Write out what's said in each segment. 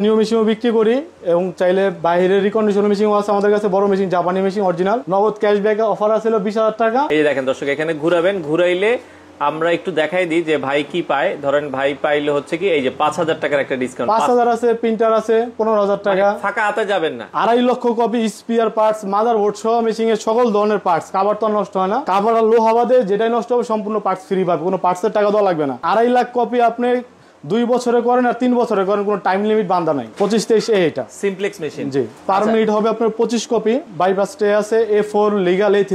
New মেশিনও বিক্রি করি এবং চাইলে বাইরের রিকন্ডিশন মেশিনও আছে আমাদের কাছে। বড় মেশিন, জাপানি মেশিন অরিজিনাল, নগদ ক্যাশব্যাক অফার আছে 20,000 টাকা। এই দেখেন দর্শক, এখানে ঘুরাবেন, ঘুরাইলে আমরা একটু দেখাই দিই যে ভাই কি পায়। ধরেন ভাই পাইলে হচ্ছে কি এই যে 5,000 টাকার একটা ডিসকাউন্ট। 5,000 আছে, প্রিন্টার আছে 15,000 টাকা। ফাঁকা হাতে যাবেন না। 2.5 লক্ষ কপি স্পিয়ার পার্টস, মাদারবোর্ড সহ মেশিনের সকল ধরনের পার্টস। কাভার তো নষ্ট হয় না, কাভার আর লোহা বাদে যেটাই নষ্ট হবে সম্পূর্ণ পার্টস ফ্রি পাবে, কোনো পার্টসের টাকা দেওয়া লাগবে না। 2.5 লাখ কপি আপনি 2 বছরে করেন আর 3 বছরে করেন, কোনো টাইম লিমিট বাঁধা নাই। 25-23 এটা সিমপ্লেক্স মেশিন। জি, পার মিনিট হবে আপনার 25 কপি। বাইপাস ট্রে আছে, A4 লিগ্যাল A3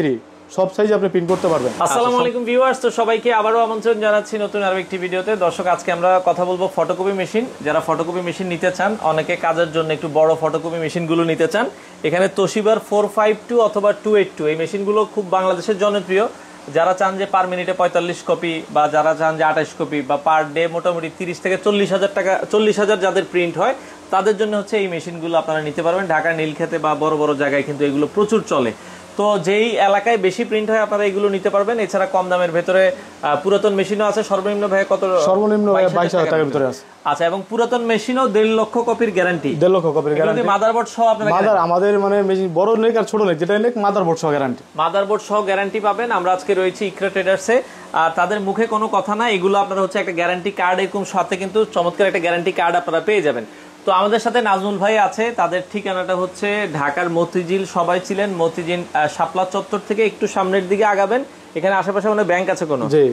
সব সাইজ আপনি প্রিন্ট করতে পারবেন। আসসালামু আলাইকুম ভিউয়ার্স, তো সবাইকে আবারও আমন্ত্রণ জানাচ্ছি নতুন আরো একটি ভিডিওতে। দর্শক, আজকে আমরা কথা বলবো ফটোকপি মেশিন। যারা ফটোকপি মেশিন নিতে চান, অনেকে কাজের জন্য একটু বড় ফটোকপি মেশিনগুলো নিতে চান, এখানে তোশিবার 452 অথবা 282 এই মেশিনগুলো খুব বাংলাদেশের জনপ্রিয়। যারা চান যে পার মিনিটে 45 কপি বা যারা চান যে 28 কপি বা পার ডে মোটামুটি 30 থেকে 40,000 টাকা, 40,000 যাদের প্রিন্ট হয় তাদের জন্য হচ্ছে এই মেশিনগুলো আপনারা নিতে পারবেন। ঢাকা নীলক্ষেতে বা বড় বড় জায়গায় কিন্তু এগুলো প্রচুর চলে। তো যেই এলাকায় বেশি প্রিন্ট হয় আপনারা এগুলো নিতে পারবেন। এছাড়া কম দামের ভেতরে পুরাতন মেশিনও আছে। সর্বনিম্ন ভাই কত? সর্বনিম্ন 22,000 টাকার ভিতরে আছে। আচ্ছা, এবং পুরাতন মেশিনও 1.5 লক্ষ কপির গ্যারান্টি। 1.5 লক্ষ কপির গ্যারান্টি। মাদারবোর্ড সহ আপনারা আমাদের মানে মেশিন বড় নেক আর ছোট নেক, যেটা নেক মাদারবোর্ড সহ গ্যারান্টি। মাদারবোর্ড সহ গ্যারান্টি পাবেন। আমরা আজকে রয়েছি ইকরা ট্রেডার্সে, আর তাদের মুখে কোনো কথা না, এগুলো আপনারা হচ্ছে একটা গ্যারান্টি কার্ড, এরকম সাথে কিন্তু চমৎকার একটা গ্যারান্টি কার্ড আপনারা পেয়ে যাবেন। তো আমাদের সাথে নাজমুল ভাই আছে। তাদের ঠিকানাটা হচ্ছে ঢাকার মতিঝিল, সবাই ছিলেন মতিঝিল শাপলা চত্বর থেকে একটু সামনের দিকে আগাবেন। এখানে আশেপাশে মানে ব্যাংক আছে কোনো? জি,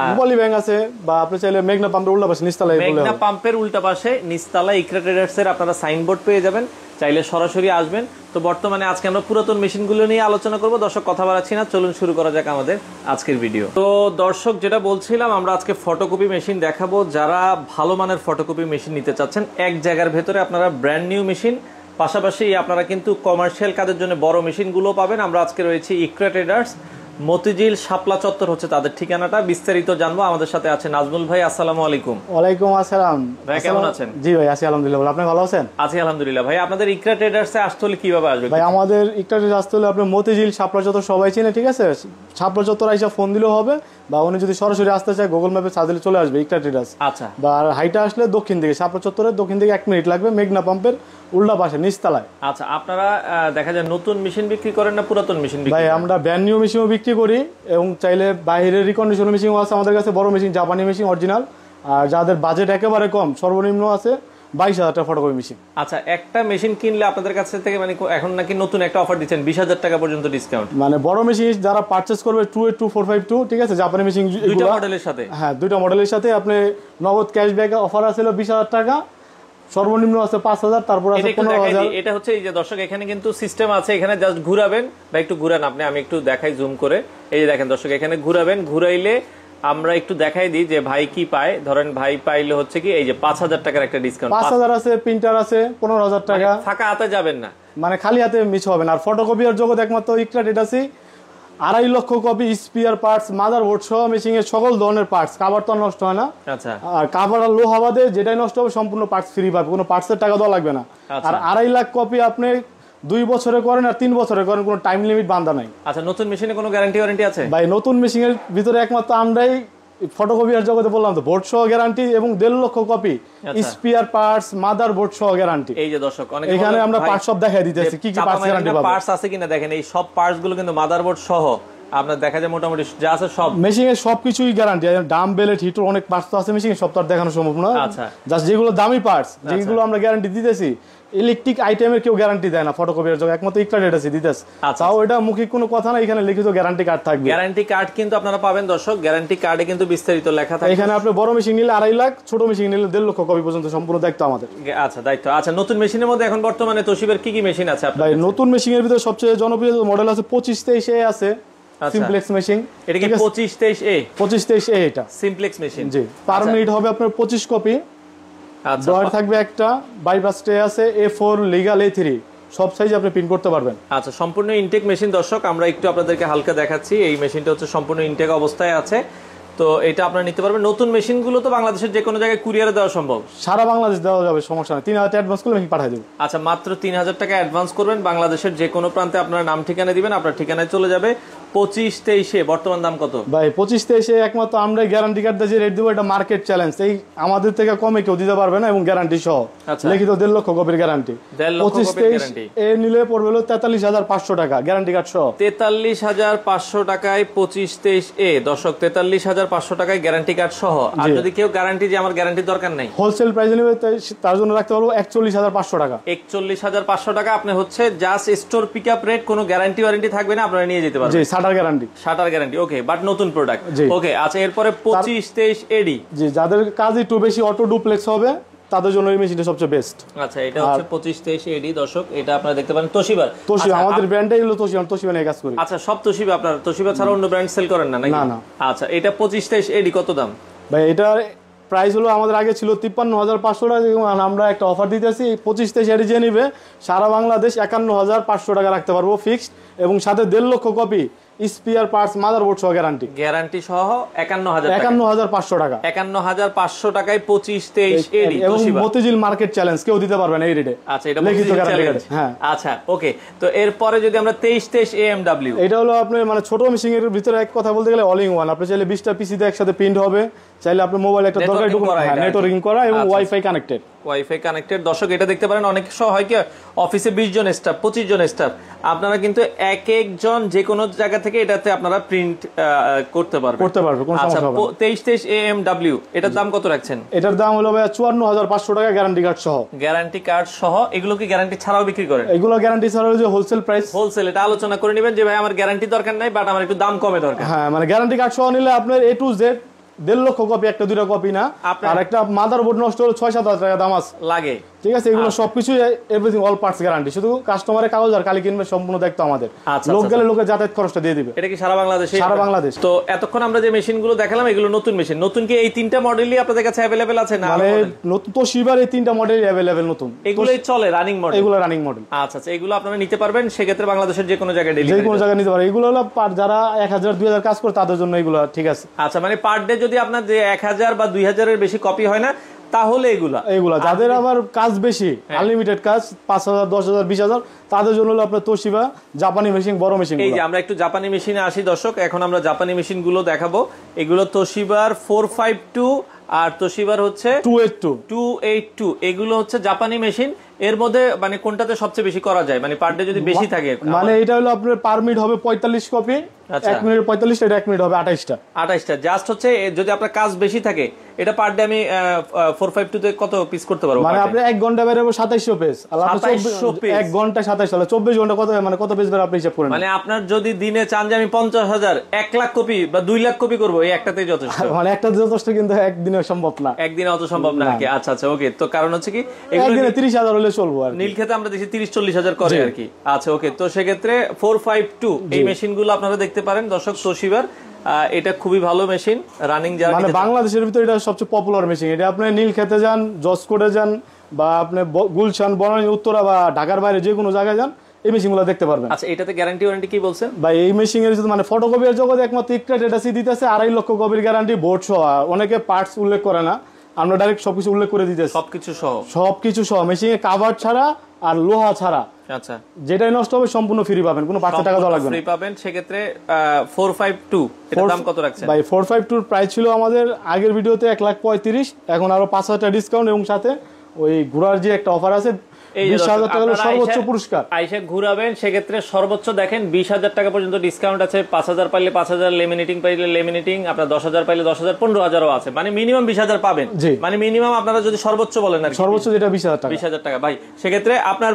মোবাইল ব্যাংক আছে, বা আপনি চাইলে মেঘনা পাম্পের উল্টা পাশে নিচতলায়, মেঘনা পাম্পের উল্টা পাশে নিচতলা ইকরা ট্রেডার্সের আপনারা সাইনবোর্ড পেয়ে যাবেন, চাইলে সরাসরি আসবেন। তো বর্তমানে আজকে আমরা পুরাতন মেশিনগুলো নিয়ে আলোচনা করব। দর্শক, কথা বাড়াচ্ছি না, চলুন শুরু করা যাক আমাদের আজকের ভিডিও। তো দর্শক, যেটা বলছিলাম, আমরা আজকে ফটোকপি মেশিন দেখাবো। যারা ভালো মানের ফটোকপি মেশিন নিতে চাচ্ছেন এক জায়গার ভেতরে, আপনারা ব্র্যান্ড নিউ মেশিন, পাশাপাশি আপনারা কিন্তু কমার্শিয়াল কাজের জন্য বড় মেশিনগুলো পাবেন। আমরা আজকে রয়েছি ইকরা ট্রেডার্স, মতিঝিল শাপলা চত্বর হচ্ছে তাদের ঠিকানাটা। বিস্তারিত জানবো। আমাদের সাথে আছে নাজমুল ভাই। আসসালামু আলাইকুম। ওয়ালাইকুম আসসালাম ভাই, কেমন আছেন? জি ভাই, আছি আলহামদুলিল্লাহ। আপনি ভালো আছেন? আছি আলহামদুলিল্লাহ। ভাই, আপনাদের ইকরা ট্রেডার্সে আসতে হলে কিভাবে আসবে? ভাই, আমাদের ইকরা ট্রেডার্স আসতে হলে আপনি মতিঝিল শাপলা চত্বর সবাই চিনে, ঠিক আছে? শাপলা চত্বর আইসা ফোন দিলেও হবে, বা উনি যদি সরাসরি আসতে চায় গুগল ম্যাপে সার্চ দিলে চলে আসবে ইকরা ট্রেডার্স। আচ্ছা। বা হাইটা আসলে দক্ষিণ দিকে, শাপলা চত্বরের দক্ষিণ দিকে 1 মিনিট লাগবে, মেঘনা পাম্পের উল্টা পাশে নিচতলায়। আচ্ছা, আপনারা দেখা যায় নতুন মেশিন বিক্রি করেন না পুরাতন মেশিন বিক্রি? ভাই, আমরা ব্র্যান্ড নিউ মেশিনও বিক্রি করি এবং চাইলে বাইরের রিকন্ডিশন মেশিনও আছে আমাদের কাছে। বড় মেশিন, জাপানি মেশিন অরিজিনাল। আর যাদের বাজেট একেবারে কম, সর্বনিম্ন আছে 22,000 টাকা ফটোকপি মেশিন। আচ্ছা, একটা মেশিন কিনলে আপনাদের কাছ থেকে মানে এখন নাকি নতুন একটা অফার দিচ্ছেন 20,000 টাকা পর্যন্ত ডিসকাউন্ট। মানে বড় মেশিন যারা পারচেজ করবে 282 452, ঠিক আছে, জাপানি মেশিন দুইটা মডেলের সাথে। হ্যাঁ, দুইটা মডেলের সাথে আপনি নগদ ক্যাশব্যাক অফার আছে 20,000 টাকা, সর্বনিম্ন আছে 5,000, তারপর আছে 15,000। এটা হচ্ছে এই যে দর্শক, এখানে কিন্তু সিস্টেম আছে, এখানে জাস্ট ঘুরাবেন বা একটু ঘুরান আপনি, আমি একটু দেখাই জুম করে। এই যে দেখেন দর্শক, এখানে ঘুরাবেন, ঘুরাইলে আমরা একটু দেখাই দিই যে ভাই কি পায়। ধরেন ভাই পাইলে হচ্ছে কি এই যে 5,000 টাকার একটা ডিসকাউন্ট। 5,000 আছে, প্রিন্টার আছে 15,000 টাকা। ফাঁকা হাতে যাবেন না, মানে খালি হাতে মিস হবে না। আর ফটোকপির জগৎ একমাত্র ইকরা ট্রেডার্সই। 2.5 লক্ষ কপি স্পিয়ার পার্টস, মাদারবোর্ড সহ মেশিনের সকল ধরনের পার্টস। কাভার তো নষ্ট হয় না। আচ্ছা। আর কাভার আর লোহা বাদে যেটাই নষ্ট হবে সম্পূর্ণ পার্টস ফ্রি পাবে, কোনো পার্টসের টাকা দেওয়া লাগবে না। আর 2.5 লাখ কপি আপনি 2 বছরে করেন আর 3 বছরে করেন, কোনো টাইম লিমিট বাঁধা নাই। আচ্ছা, নতুন মেশিনে কোনো গ্যারান্টি ওয়ারেন্টি আছে? ভাই, নতুন মেশিনের ভিতরে একমাত্র আমরাই ফটোকপির জগতে বললাম তো, বোর্ড সহ গ্যারান্টি এবং 1.5 লক্ষ কপি স্পিয়ার পার্টস, মাদারবোর্ড সহ গ্যারান্টি। এই যে দর্শক, এখানে আমরা পার্টস সব দেখাই দিতেছি কি কি পার্টস গ্যারান্টি পাবেন। পার্টস আছে কিনা দেখেন, এই সব পার্টস গুলো কিন্তু মাদারবোর্ড সহ আপনার দেখা যায় মোটামুটি যা আছে সব। মেশিনের সবকিছুই গ্যারান্টি। ডাম বেলেট হিটার অনেক পার্টস তো আছে মেশিনের, সব তো আর দেখানো সম্ভব না। আচ্ছা, জাস্ট যেগুলো দামি পার্টস, যেগুলো আমরা গ্যারান্টি দিতেছি। ইলেকট্রিক আইটেমের কেউ গ্যারান্টি দেয় না ফটোকপির জন্য, একমাত্র ইকরা ট্রেডার্সই দিতেছে। তাও এটা মুখিক কোনো কথা না, এখানে লিখিত গ্যারান্টি কার্ড থাকবে। গ্যারান্টি কার্ড কিন্তু আপনারা পাবেন দর্শক, গ্যারান্টি কার্ডে কিন্তু বিস্তারিত লেখা থাকে। এখানে আপনি বড় মেশিন নিলে 2.5 লাখ, ছোট মেশিন নিলে 1.5 লক্ষ কপি পর্যন্ত সম্পূর্ণ দায়িত্ব আমাদের। আচ্ছা, দায়িত্ব। আচ্ছা, নতুন মেশিনের মধ্যে এখন বর্তমানে তোশিবার কি কি মেশিন আছে আপনার? ভাই, নতুন মেশিনের ভিতরে সবচেয়ে জনপ্রিয় মডেল আছে 2523 এ আছে, সিমপ্লেক্স মেশিন। এটা কি 2523 এ? 2523 এ এটা সিমপ্লেক্স মেশিন। জি, পার মিনিট হবে আপনার 25 কপি। আচ্ছা, ডয়ার থাকবে একটা, বাইপাস ট্রে আছে, A4 লিগ্যাল A3 সব সাইজ আপনি প্রিন্ট করতে পারবেন। আচ্ছা, সম্পূর্ণ ইনটেক মেশিন দর্শক, আমরা একটু আপনাদেরকে হালকা দেখাচ্ছি। এই মেশিনটা হচ্ছে সম্পূর্ণ ইনটেক অবস্থায় আছে। তো এটা আপনারা নিতে পারবেন। নতুন মেশিনগুলো তো বাংলাদেশের যে কোনো জায়গায় কুরিয়ারে দেওয়া সম্ভব? সারা বাংলাদেশ দেওয়া যাবে, সমস্যা নেই। 3,000 টাকা অ্যাডভান্স করলে আমি পাঠিয়ে দেব। আচ্ছা, মাত্র 3,000 টাকা অ্যাডভান্স করবেন। বাংলাদেশের যে কোনো প্রান্তে আপনার নাম ঠিকানা দিবেন, আপনার ঠিকানায় চলে যাবে। 25-23 বর্তমান দাম কত ভাই 25-23 একমাত্র আমরা গ্যারান্টি কার্ড দিয়ে রেট দেবো, এটা মার্কেট চ্যালেঞ্জ। এই আমাদের থেকে কমে কেউ দিতে পারবে না, এবং গ্যারান্টি সহ লিখিত 1.5 লক্ষ কপির গ্যারান্টি। 25-23 এ নিলে পড়বে হলো 43,500 টাকা গ্যারান্টি কার্ড সহ। 43,500 টাকায় 25-23 এ দর্শক, 43,500 টাকায় গ্যারান্টি কার্ড সহ। আর যদি কেউ গ্যারান্টি যে আমার গ্যারান্টি দরকার নাই, হোলসেল প্রাইসে নেবে তার জন্য রাখতে পারবো 41,500 টাকা। 41,500 টাকা আপনি হচ্ছে জাস্ট স্টোর পিকআপ রেট, কোনো গ্যারান্টি ওয়ারেন্টি থাকবে না, আপনারা নিয়ে যেতে পারবেন। জি, shutter guarantee. Shutter guarantee, okay, but নতুন প্রোডাক্ট। ওকে, আচ্ছা, এরপরে 25-23 এডি। জি, যাদের কাজ একটু বেশি অটো ডুপ্লেক্স হবে তাদের জন্য এই মেশিনটা সবচেয়ে বেস্ট। আচ্ছা, এটা হচ্ছে 25-23 এডি দর্শক, এটা আপনারা দেখতে পারেন তোশিবার। আমাদের ব্র্যান্ডটাই হলো তোশিবা নিয়ে কাজ করি। আচ্ছা, সব তোশিবা, আপনারা তোশিবা ছাড়া অন্য ব্র্যান্ড সেল করেন না নাকি? না। আচ্ছা, এটা 25-23 এডি কত দাম ভাই? এটা প্রাইস হলো আমাদের আগে ছিল 53,500 টাকা, আমরা একটা অফার দিতেছি 25-23 এডি যে নিবে সারা বাংলাদেশ 51,500 টাকা রাখতে পারবো ফিক্সড, এবং সাথে 1.5 লক্ষ কপি স্পিয়ার পার্টস মাদারবোর্ড সহ গ্যারান্টি সহ 51,500 টাকা। 51,500 টাকায় 25-23 এডি এবং মতিঝিল মার্কেট চ্যালেঞ্জ, কেউ দিতে পারবে না এই রেটে। আচ্ছা, এটা মতিঝিল চ্যালেঞ্জ। হ্যাঁ, আচ্ছা, ওকে। তো এরপরে যদি আমরা 23-23 AMW, এটা হলো আপনার মানে ছোট মেশিন এর ভিতরে এক কথা বলতে গেলে অল ইন ওয়ান। আপনি চাইলে 20টা পিসিতে একসাথে প্রিন্ট হবে, চাইলে আপনার মোবাইল একটা দরকার নেটওয়ার্কিং করা এবং ওয়াইফাই কানেক্টেড। দর্শক, এটা দেখতে পারেন অনেক সময় হয় কি অফিসে 20 জন স্টাফ, 25 জন স্টাফ, আপনারা কিন্তু এক একজন যে কোনো জায়গা থেকে এটাতে আপনারা প্রিন্ট করতে পারবে কোনো সমস্যা হবে না। 23-23 AMW এটার দাম কত রাখছেন? এটার দাম হলো ভাই 54,500 টাকা গ্যারান্টি কার্ড সহ। এগুলো কি গ্যারান্টি ছাড়াও বিক্রি করেন? এগুলো গ্যারান্টি ছাড়াও যে হোলসেল প্রাইস, হোলসেল, এটা আলোচনা করে নেবেন যে ভাই আমার গ্যারান্টি দরকার নাই, বাট আমার একটু দাম কমে দরকার। হ্যাঁ, মানে গ্যারান্টি কার্ড সহ নিলে আপনার A to Z 1.5 লক্ষ কপি, একটা 2টা কপি না। আর একটা মাদারবোর্ড নষ্ট হলে 6-7 হাজার টাকা দাম লাগে, ঠিক আছে? এগুলো সবকিছু এভরিথিং অল পার্টস গ্যারান্টি, শুধু কাস্টমারের কাগজ আর কালি কিনবে সম্পূর্ণ দায়িত্ব আমাদের। লোক গেলে লোকের যাতায়াত খরচটা দিয়ে দিবে। এটা কি সারা বাংলাদেশে? সারা বাংলাদেশ। তো এতক্ষণ আমরা যে মেশিনগুলো দেখালাম এগুলো নতুন মেশিন। নতুন কি এই 3টা মডেলই আপনাদের কাছে अवेलेबल আছে না? মানে নতুন তো শিবার এই 3টা মডেল अवेलेबल নতুন, এগুলোই চলে রানিং মডেল? এগুলো রানিং মডেল। আচ্ছা, এগুলো আপনারা নিতে পারবেন সেক্ষেত্রে বাংলাদেশের যে কোনো জায়গায় ডেলিভারি, যে কোনো জায়গায় নিতে পারবেন। এগুলো হলো যারা 1,000-2,000 কাজ করে তাদের জন্য এগুলো ঠিক আছে। আচ্ছা, মানে পার ডে যদি আপনার যে 1,000 বা 2,000 এর বেশি কপি হয় না, তাহলে এগুলা যাদের আবার কাজ বেশি, আনলিমিটেড কাজ 5,000, 10,000, 20,000, তাদের জন্য হলো আপনার তোশিবা জাপানি মেশিন, বড় মেশিন। এই যে আমরা একটু জাপানি মেশিনে আসি দর্শক, এখন আমরা জাপানি মেশিন গুলো দেখাবো। এগুলো তোশিবার 452 আর তোশিবার হচ্ছে 282। এগুলো হচ্ছে জাপানি মেশিন। এর মধ্যে মানে কোনটাতে সবচেয়ে বেশি করা যায়, মানে পার ডে যদি বেশি থাকে? মানে এটা হলো আপনার পার মিনিট হবে 45 কপি, 1 মিনিট 45, এটা 1 মিনিট হবে 28টা। জাস্ট হচ্ছে যদি আপনার কাজ বেশি থাকে, এটা পার ডে আমি 452 তে কত পিস করতে পারবো? মানে আপনি 1 ঘন্টা বের হবে 2700 পেজ, আর আপনি 1 ঘন্টা 27 হলে 24 ঘন্টা কত, মানে কত পেজ বের আপনি হিসাব করেন। মানে আপনার যদি দিনে চান যে আমি 50,000 1 লাখ কপি বা 2 লাখ কপি করবো, এই একটাতেই যথেষ্ট? মানে একটাতে যথেষ্ট, কিন্তু একদিনে সম্ভব না। একদিনে অত সম্ভব না আর কি। আচ্ছা, ওকে। তো কারণ হচ্ছে কি একদিনে 30,000 হলে চলবো আর নীলক্ষেতে আমরা দেখি 30-40,000 করে আর কি। আচ্ছা, ওকে। তো সেক্ষেত্রে 452 এই মেশিনগুলো আপনারা দেখতে পারেন দর্শক তোশিবার। এটা খুবই ভালো মেশিন, রানিং যারা মানে বাংলাদেশের ভিতরে এটা সবচেয়ে পপুলার মেশিন। এটা আপনি নীলক্ষেতে যান, জসকোটে যান, বা আপনি গুলশান, বনানী, উত্তরা বা ঢাকার বাইরে যে কোনো জায়গায় যান, এই মেশিনগুলো দেখতে পারবেন। আচ্ছা, এটাতে গ্যারান্টি ওয়ারেন্টি কি বলছেন ভাই? এই মেশিন এর মানে ফটোকপির জগতে একমাত্র ইকরাট এটা দিতেছে 2.5 লক্ষ কপির গ্যারান্টি বোর্ড সহ। অনেকে পার্টস উল্লেখ করে না, আমরা ডাইরেক্ট সবকিছু উল্লেখ করে দিতেছি, সবকিছু সহ মেশিনে কভার ছাড়া আর লোহা ছাড়া। আচ্ছা, যেটাই নষ্ট হবে সম্পূর্ণ ফ্রি পাবেন, কোনো পার্টসের টাকা দেওয়া লাগবে না, ফ্রি পাবেন। সেক্ষেত্রে 452 এর দাম কত রাখছেন ভাই? 452 এর প্রাইস ছিল আমাদের আগের ভিডিওতে 1,35,000, এখন আরো 5,000 টাকা ডিসকাউন্ট, এবং সাথে ওই ঘোড়ার যে একটা অফার আছে 20,000 টাকা সর্বোচ্চ পুরস্কার। আইসা ঘুরাবেন, সেক্ষেত্রে সর্বোচ্চ দেখেন 20,000 টাকা পর্যন্ত ডিসকাউন্ট আছে। 5,000 পাইলে 5,000, লেমিনেটিং পাইলে লেমিনেটিং, আপনার 10,000 পাইলে 10,000, 15,000ও আছে। মানে মিনিমাম 20,000 পাবেন। মানে মিনিমাম আপনারা যদি সর্বোচ্চ বলেন আর সর্বোচ্চ যেটা 20,000 টাকা ভাই। সেক্ষেত্রে আপনার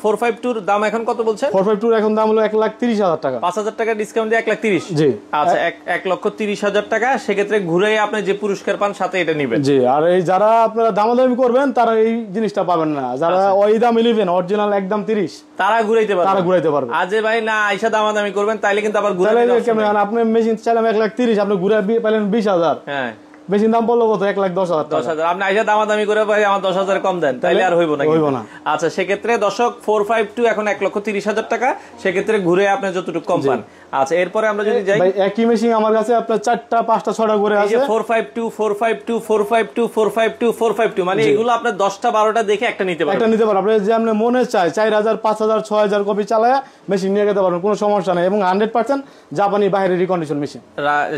452 এর দাম এখন কত বলছেন? 452 এর এখন দাম হলো 1,30,000 টাকা, 5,000 টাকা ডিসকাউন্ট দিয়ে 1,30,000। জি, আচ্ছা, 1,30,000 টাকা। সেক্ষেত্রে ঘুরে আপনি যে পুরস্কার পান সাথে এটা নেবেন। জি, আর এই যারা আপনারা দামাদামি করবেন তারা এই জিনিসটা পাবেন না। যারা ওই দাম 11 অরিজিনাল একদম 30, তারা ঘুরাইতে পারবে। আজে ভাই না আইসা দামাদামি করবেন তাইলে কিন্তু আবার ঘুরাইতে আপনি মেশিন চাইলাম 1,30,000, আপনি ঘুরে পাইলেন 20,000। হ্যাঁ, মেশিন দাম বললো কত? 1,10,000। আপনি আইসা দামাদামি করে ভাই আমার 10,000 কম দেন, তাইলে আর হইব না। আচ্ছা, সেক্ষেত্রে দর্শক 452 এখন 1,30,000 টাকা। সেক্ষেত্রে ঘুরে আপনি যতটুকু কম পান। আচ্ছা এরপরে আমরা যদি যাই, ভাই একই মেশিন আমার কাছে আপনার 4টা 5টা 6টা করে আছে। 452 452 452 452 452 মানে এগুলো আপনার 10টা 12টা দেখে একটা নিতে পারবেন। একটা নিতে পারবেন আপনি যে আপনি মনে চায় 4000 5000 6000 কপি চালায়া মেশিন নিয়ে যেতে পারবেন, কোনো সমস্যা নাই, এবং 100% জাপানি বাইরের রিকন্ডিশন মেশিন।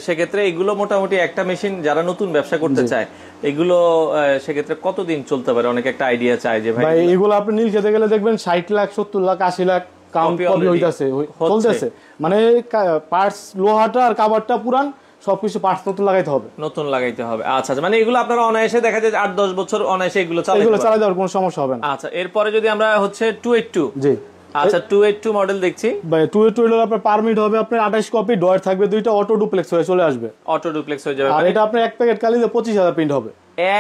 সেক্ষেত্রে এগুলো মোটামুটি একটা মেশিন যারা নতুন ব্যবসা করতে চায় এগুলো সেক্ষেত্রে কতদিন চলতে পারে, অনেক একটা আইডিয়া চায় যে ভাই এগুলো আপনি নীল খেতে গেলে দেখবেন 60 লাখ 70 লাখ 80 লাখ কাউন্ট কপি হইতাছে চলতেছে, মানে পার্টস লোহাটা আর কাভারটা পুরান সবকিছু পার্টস নতুন লাগাইতে হবে, নতুন লাগাইতে হবে। আচ্ছা মানে এগুলো আপনারা অনায়াসে দেখা যায় 8-10 বছর অনায়াসে এগুলো চালাই দেওয়ার কোনো সমস্যা হবে না। আচ্ছা এরপরে যদি আমরা হচ্ছে 282, জি আচ্ছা 282 মডেল দেখছি ভাই, 282 হলো আপনার পারমিট হবে আপনার 28 কপি, ডয়ার থাকবে দুইটা, অটো ডুপ্লেক্স হয়ে চলে আসবে, অটো ডুপ্লেক্স হয়ে যাবে। আর এটা আপনার এক প্যাকেট কালি দিয়ে 25000 প্রিন্ট হবে,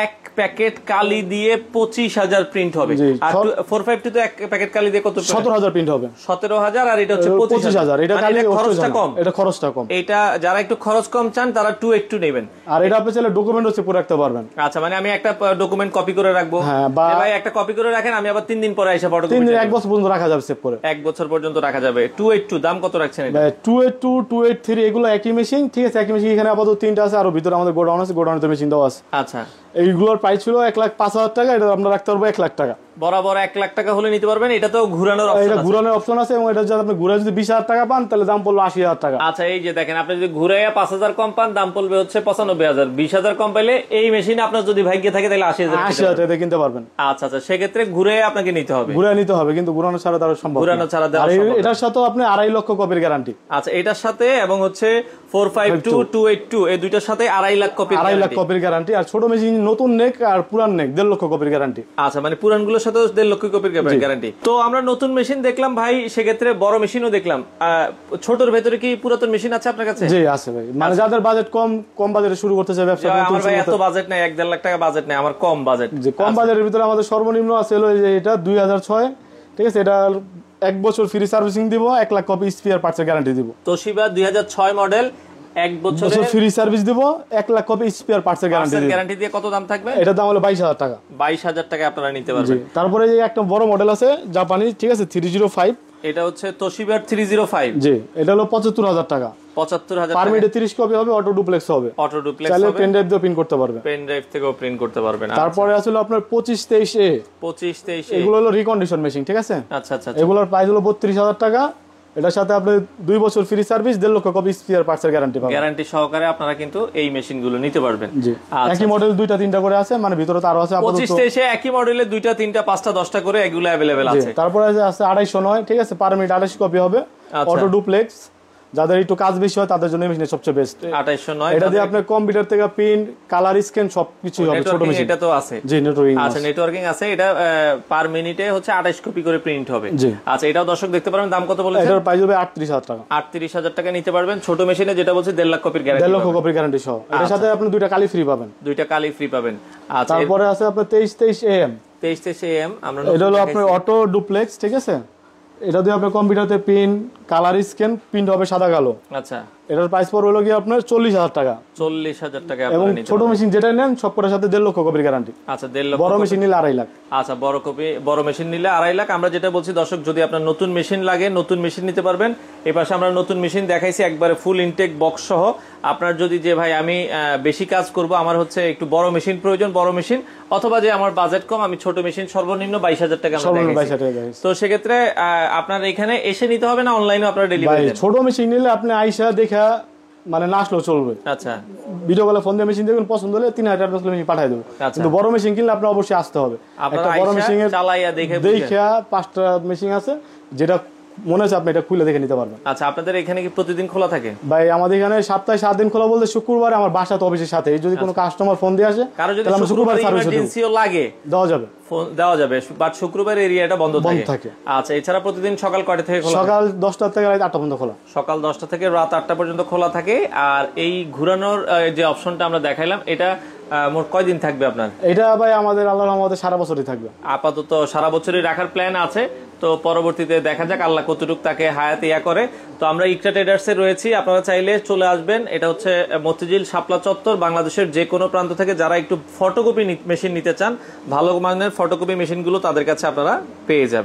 এক প্যাকেট কালি দিয়ে 25000 প্রিন্ট হবে। আর 452 তো এক প্যাকেট কালি দিয়ে কত? 17000 প্রিন্ট হবে। 17000 আর এটা হচ্ছে 25000। এটা কালি খরচটা কম, এটা খরচটা কম। এটা যারা একটু খরচ কম চান তারা 282 নেবেন। আর এটা আপনি চাইলে ডকুমেন্ট হচ্ছে পুরো রাখতে পারবেন। আচ্ছা মানে আমি একটা ডকুমেন্ট কপি করে রাখবো, হ্যাঁ, বা ভাই একটা কপি করে রাখেন, আমি আবার 3 দিন পরে এসে ফটো 3 দিন 1 বছর পর্যন্ত রাখা যাবে সেভ করে, 1 বছর পর্যন্ত রাখা যাবে। 282 দাম কত রাখছেন এটা? 282 283 এগুলো একই মেশিন, ঠিক আছে, একই মেশিন। এখানে আপাতত 3টা আছে, আর ভিতরে আমাদের গোডাউন আছে, গোডাউনে মেশিন দেওয়া আছে। আচ্ছা এইগুলোর প্রাইস ছিল 1,05,000 টাকা, এটা আমরা রাখতে পারবো 1 লাখ টাকা। বরাবর 1 লাখ টাকা হলে নিতে পারবেন। এটা তো ঘুরানোর অপশন আছে, এটা ঘুরানোর অপশন আছে, এবং এটা যদি আপনি ঘুরে যদি 20000 টাকা পান তাহলে দাম পড়লো 80000 টাকা। আচ্ছা এই যে দেখেন, আপনি যদি ঘুরাইয়া 5000 কম পান দাম পড়বে হচ্ছে 95000। 20000 কম পাইলে এই মেশিনে আপনার যদি ভাগ্যে থাকে তাহলে 80000 টাকা কিনতে পারবেন। আচ্ছা আচ্ছা সেক্ষেত্রে ঘুরে আপনাকে নিতে হবে, ঘুরে নিতে হবে, কিন্তু ঘুরানো ছাড়া তার সম্ভব, ঘুরানো ছাড়া দেওয়া আর সম্ভব। এটার সাথে আপনি 2.5 লক্ষ কপির গ্যারান্টি। আচ্ছা এটার সাথে এবং হচ্ছে 452 282 এই দুইটার সাথে 2.5 লাখ কপির 2.5 লাখ কপির গ্যারান্টি। আর ছোট মেশিন নতুন নেক আর পুরান নেক 1.5 লক্ষ কপির গ্যারান্টি। আচ্ছা মানে পুরানগুলোর সাথে 1.5 লক্ষ কপির গ্যারান্টি। তো আমরা নতুন মেশিন দেখলাম ভাই, সেক্ষেত্রে বড় মেশিনও দেখলাম। ছোটর ভেতরে কি পুরাতন মেশিন আছে আপনার কাছে? জি আছে ভাই, মানে যাদের বাজেট কম বাজেটে শুরু করতে চায় ব্যবসা। আমার ভাই এত বাজেট নাই, 1-1.5 লাখ টাকা বাজেট নাই, আমার কম বাজেট। যে কম বাজেটের ভিতরে আমাদের সর্বনিম্ন আছে হলো যে এটা 2006, ঠিক আছে, এটা 1 বছর ফ্রি সার্ভিসিং দিব, 1 লাখ কপি স্পেয়ার পার্টসের গ্যারান্টি দিব। তোশিবা 2006 মডেল, 1 বছর ফ্রি সার্ভিস দিব, 1 লাখ কপি স্পেয়ার পার্টসের গ্যারান্টি দিব। গ্যারান্টি দিয়ে কত দাম থাকবে? এটা দাম হলো 22000 টাকা। 22000 টাকা আপনারা নিতে পারবেন। তারপরে এই একটা বড় মডেল আছে জাপানি, ঠিক আছে, 305। এটা হচ্ছে তোশিবার 305। জি, এটা হলো 75000 টাকা। 75000 পারমিটে 30 কপি হবে, অটো ডুপ্লেক্স হবে, অটো ডুপ্লেক্স চাইলে হবে, পেন ড্রাইভ দিয়ে প্রিন্ট করতে পারবে, পেন ড্রাইভ থেকেও প্রিন্ট করতে পারবেন। তারপরে আসলে আপনার 2523A 2523 এগুলো হলো রিকন্ডিশন মেশিন, ঠিক আছে। আচ্ছা আচ্ছা এগুলোর প্রাইস হলো 32000 টাকা। এটার সাথে আপনি 2 বছর ফ্রি সার্ভিস, 1.5 লক্ষ কপি স্পেয়ার পার্টসের গ্যারান্টি পাবেন। গ্যারান্টি সহকারে আপনারা কিন্তু এই মেশিনগুলো নিতে পারবেন। জি, একই মডেল 2টা 3টা করে আছে, মানে ভিতরে তো আরো আছে। 2523 একই মডেলে 2টা 3টা 5টা 10টা করে এগুলো अवेलेबल আছে। তারপরে আছে 25009, ঠিক আছে, পার মিনিট 28 কপি হবে, অটো ডুপ্লেক্স। যাদের একটু কাজ বেশি হয় তাদের জন্য মেশিন সবচেয়ে বেস্ট। 2809 এটা দিয়ে আপনি কম্পিউটার থেকে প্রিন্ট, কালার স্ক্যান সবকিছু হবে ছোট মেশিন। এটা তো আছে, জি নেটওয়ার্কিং আছে। আচ্ছা নেটওয়ার্কিং আছে। এটা পার মিনিটে হচ্ছে 28 কপি করে প্রিন্ট হবে। জি আচ্ছা এটাও দর্শক দেখতে পারবেন। দাম কত বলেছেন? এটার প্রাইস হবে 38000 টাকা। 38000 টাকা নিতে পারবেন ছোট মেশিনে, যেটা বলছে 1.5 লাখ কপির গ্যারান্টি, 1.5 লক্ষ কপির গ্যারান্টি সহ। এর সাথে আপনি 2টা কালি ফ্রি পাবেন, 2টা কালি ফ্রি পাবেন। আচ্ছা তারপরে আছে আপনার 2323AM। 2323AM আমরা এটা হলো আপনার অটো ডুপ্লেক্স, ঠিক আছে। এটা দিয়ে আপনি কম্পিউটারে প্রিন্ট, কালার স্ক্যান, প্রিন্ট হবে সাদা কালো। আচ্ছা এটার প্রাইস পড়বে হলো কি আপনার 40000 টাকা। 40000 টাকা এবং আপনারা নিতে ছোট মেশিন যেটা নেন সবকটার সাথে 1.5 লক্ষ কপির গ্যারান্টি। আচ্ছা 1.5 লক্ষ। বড় মেশিন নিলে 2.5 লাখ। আচ্ছা বড় মেশিন নিলে 2.5 লাখ। আমরা যেটা বলছি দর্শক, যদি আপনার নতুন মেশিন লাগে নতুন মেশিন নিতে পারবেন। এই পাশে আমরা নতুন মেশিন দেখাইছি একবারে ফুল ইনটেক বক্স সহ। আপনার যদি যে ভাই আমি বেশি কাজ করব, আমার হচ্ছে একটু বড় মেশিন প্রয়োজন, বড় মেশিন, অথবা যে আমার বাজেট কম, আমি ছোট মেশিন সর্বনিম্ন 22000 টাকা আমরা দেখাইছি। তো সেক্ষেত্রে আপনার এখানে এসে নিতে হবে না অনলাইনে আপনারা ডেলিভারি দেন? ছোট মেশিন নিলে আপনি আইসা দেখা মানে না আসলেও চলবে। আচ্ছা ভিডিও কলে ফোন দিয়ে মেশিন দেখবেন, পছন্দ হলে 3000 টাকা মেশিন পাঠিয়ে দেবো। কিন্তু বড় মেশিন কিনলে আপনি অবশ্যই আসতে হবে। একটা বড় মেশিন চালাইয়া দেখে 5টা মেশিন আছে, যেটা মনে হচ্ছে আপনি এটা খুলে দেখে নিতে পারবেন। আচ্ছা আপনাদের এখানে কি প্রতিদিন খোলা থাকে? ভাই আমাদের এখানে সপ্তাহে 7 দিন খোলা, বলতে শুক্রবার আমার বাসা তো অফিসের সাথে, যদি কোনো কাস্টমার ফোন দিয়ে আসে কারো যদি শুক্রবার ইমার্জেন্সিও লাগে দেওয়া যাবে, ফোন দেওয়া যাবে, বাট শুক্রবার এরিয়াটা বন্ধ থাকে। আচ্ছা এছাড়া প্রতিদিন সকাল কয়টা থেকে খোলা? সকাল 10টা থেকে রাত 8টা পর্যন্ত খোলা। সকাল 10টা থেকে রাত 8টা পর্যন্ত খোলা থাকে। আর এই ঘুরানোর যে অপশনটা আমরা দেখাইলাম, এটা মোট কয়দিন থাকবে আপনার? এটা ভাই আমাদের আল্লাহর রহমতে সারা বছরই থাকবে। আপাতত সারা বছরই রাখার প্ল্যান আছে, তো পরবর্তীতে দেখা যাক আল্লাহ কতটুকু তাকে হায়াত ইয়া করে। তো আমরা ইকরা ট্রেডার্স এ রয়েছি, আপনারা চাইলে চলে আসবেন। এটা হচ্ছে মতিঝিল শাপলা চত্বর। বাংলাদেশের যে কোনো প্রান্ত থেকে যারা একটু ফটোকপি মেশিন নিতে চান, ভালো মানের ফটোকপি মেশিনগুলো তাদের কাছে আপনারা পেয়ে যাবেন।